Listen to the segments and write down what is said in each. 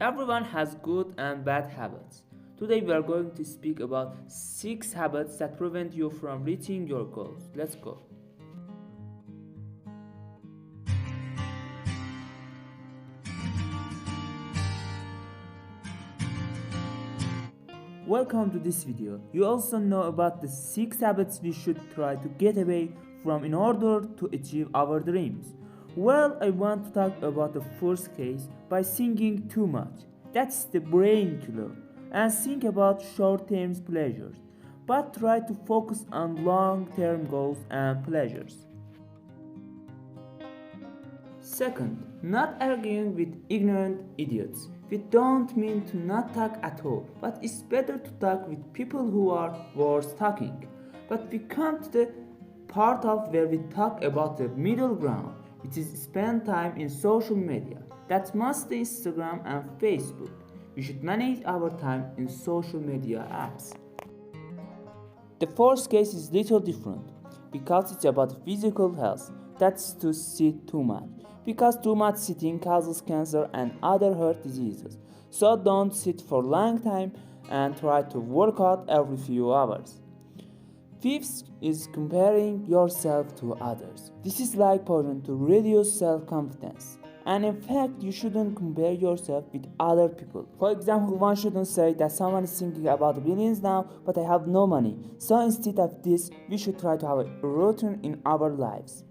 Everyone has good and bad habits. Today we are going to speak about 6 habits that prevent you from reaching your goals. Let's go. Welcome to this video. You also know about the 6 habits we should try to get away from in order to achieve our dreams. Well, I want to talk about the first case by thinking too much. That's the brain killer. And think about short-term pleasures, but try to focus on long-term goals and pleasures. Second, not arguing with ignorant idiots. We don't mean to not talk at all, but it's better to talk with people who are worth talking. But we come to the part of where we talk about the middle ground, which is spend time in social media. That's mostly Instagram and Facebook. We should manage our time in social media apps. The fourth case is little different because it's about physical health. That's to sit too much. Because too much sitting causes cancer and other heart diseases. So don't sit for a long time and try to work out every few hours. Fifth is comparing yourself to others. This is like poison to reduce self-confidence. And in fact, you shouldn't compare yourself with other people. For example, one shouldn't say that someone is thinking about billions now, but I have no money. So instead of this, we should try to have a routine in our lives.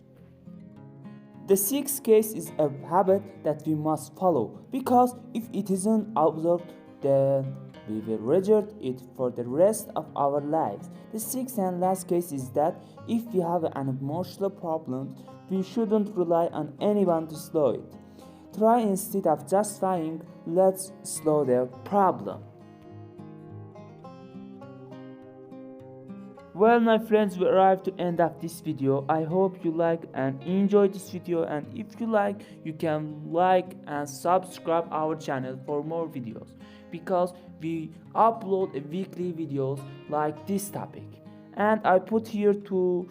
The sixth case is a habit that we must follow, because if it isn't observed, then we will reject it for the rest of our lives. The sixth and last case is that if we have an emotional problem, we shouldn't rely on anyone to solve it. Try instead of just trying, let's solve the problem. Well, my friends, we arrived to end of this video. I hope you like and enjoyed this video, and if you like, you can like and subscribe our channel for more videos, because we upload weekly videos like this topic, and I put here 2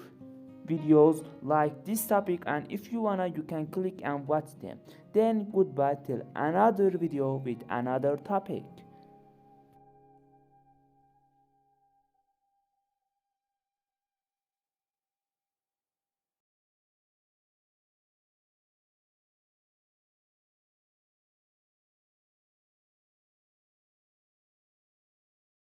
videos like this topic, and if you wanna, you can click and watch them. Then goodbye till another video with another topic.